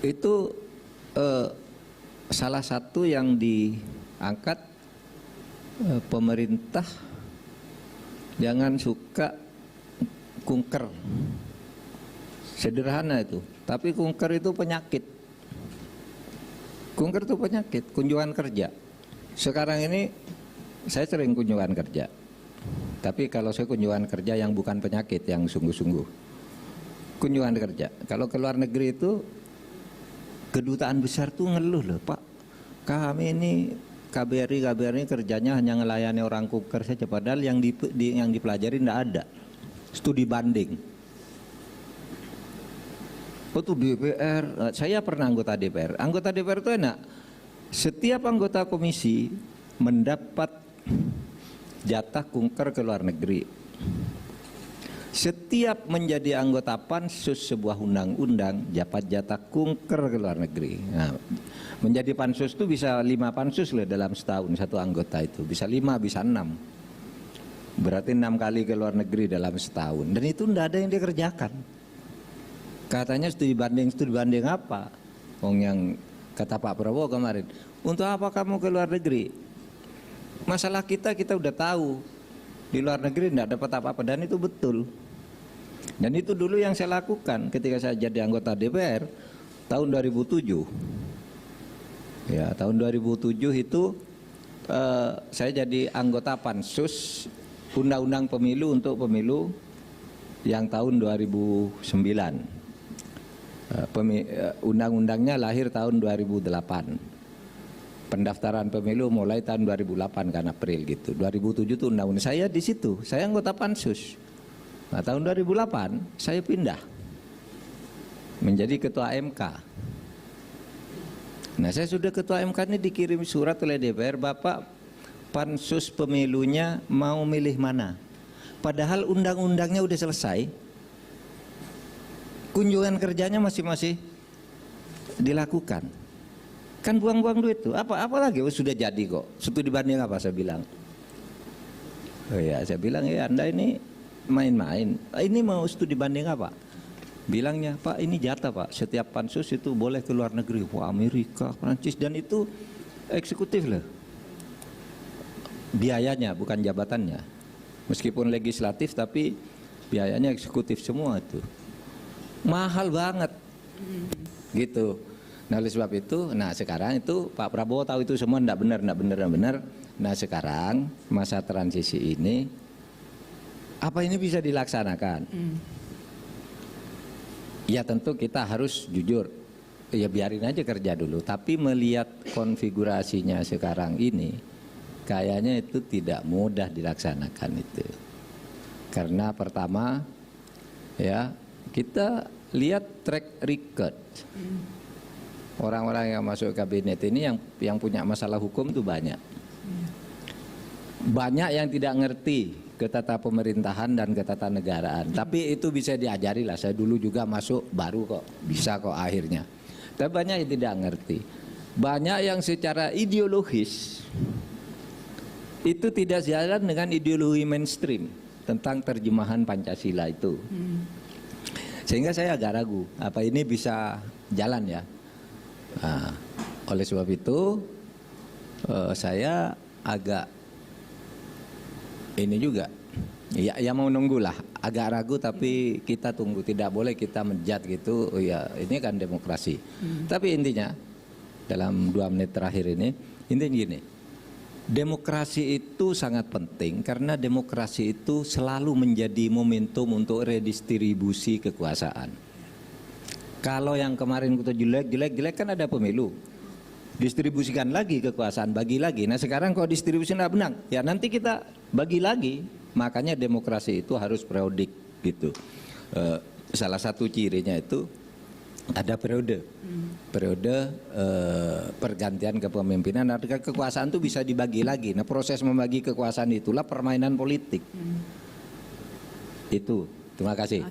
Itu salah satu yang diangkat pemerintah, jangan suka kunker. Sederhana itu, tapi kunker itu penyakit. Kunker itu penyakit, kunjungan kerja. Sekarang ini saya sering kunjungan kerja, tapi kalau saya kunjungan kerja yang bukan penyakit, yang sungguh-sungguh kunjungan kerja. Kalau ke luar negeri itu kedutaan besar tuh ngeluh loh, Pak, kami ini KBRI kerjanya hanya ngelayani orang kunker saja, padahal yang dipelajari tidak ada studi banding. Oh tuh DPR, saya pernah anggota DPR. Anggota DPR itu enak, setiap anggota komisi mendapat jatah kunker ke luar negeri. Setiap menjadi anggota pansus sebuah undang-undang dapat jatah kunker ke luar negeri. Nah, menjadi pansus itu bisa 5 pansus loh dalam setahun, satu anggota itu bisa 5, bisa 6. Berarti 6 kali ke luar negeri dalam setahun, dan itu tidak ada yang dikerjakan. Katanya studi banding apa? Yang kata Pak Prabowo kemarin, untuk apa kamu ke luar negeri? Masalah kita udah tahu, di luar negeri tidak dapat apa-apa, dan itu betul. Dan itu dulu yang saya lakukan ketika saya jadi anggota DPR tahun 2007. Ya, tahun 2007 itu saya jadi anggota pansus undang-undang pemilu untuk pemilu yang tahun 2009. Undang-undangnya lahir tahun 2008. Pendaftaran pemilu mulai tahun 2008 kan April gitu. 2007 itu undang-undang. Saya di situ, saya anggota pansus. Nah, tahun 2008 saya pindah menjadi ketua MK. Nah, saya sudah ketua MK ini dikirim surat oleh DPR, Bapak pansus pemilunya mau milih mana? Padahal undang-undangnya udah selesai. Kunjungan kerjanya masih dilakukan. Kan buang-buang duit tuh. Apa lagi? Oh, sudah jadi kok. Studi banding apa saya bilang? Oh ya, saya bilang ya Anda ini main-main. Ini mau studi banding apa? Bilangnya, Pak ini jatah Pak. Setiap pansus itu boleh ke luar negeri. Wah, Amerika, Prancis, dan itu eksekutif loh. Biayanya bukan jabatannya. Meskipun legislatif tapi biayanya eksekutif semua itu. Mahal banget gitu. Nah oleh sebab itu, nah sekarang itu Pak Prabowo tahu itu semua tidak benar. Nah sekarang masa transisi ini, apa ini bisa dilaksanakan? Ya tentu kita harus jujur, ya biarin aja kerja dulu. Tapi melihat konfigurasinya sekarang ini, kayaknya itu tidak mudah dilaksanakan itu. Karena pertama, ya kita lihat track record orang-orang yang masuk kabinet ini yang punya masalah hukum itu banyak. Banyak yang tidak ngerti ketata pemerintahan dan ketatanegaraan. Tapi itu bisa diajari lah. Saya dulu juga masuk baru kok, bisa kok akhirnya. Tapi banyak yang tidak ngerti. Banyak yang secara ideologis itu tidak sejalan dengan ideologi mainstream tentang terjemahan Pancasila itu. Sehingga saya agak ragu, apa ini bisa jalan ya? Nah, oleh sebab itu saya agak ini juga, ya mau nunggulah, agak ragu tapi kita tunggu, tidak boleh kita menjat gitu. Oh ya, ini kan demokrasi. Tapi intinya dalam 2 menit terakhir ini, intinya gini. Demokrasi itu sangat penting karena demokrasi itu selalu menjadi momentum untuk redistribusi kekuasaan. Kalau yang kemarin kita jelek kan ada pemilu, distribusikan lagi kekuasaan, bagi lagi. Nah sekarang kalau distribusi tidak benar, ya nanti kita bagi lagi. Makanya demokrasi itu harus periodik gitu. Salah satu cirinya itu ada periode pergantian kepemimpinan, artinya kekuasaan itu bisa dibagi lagi. Nah proses membagi kekuasaan itulah permainan politik. Itu, terima kasih.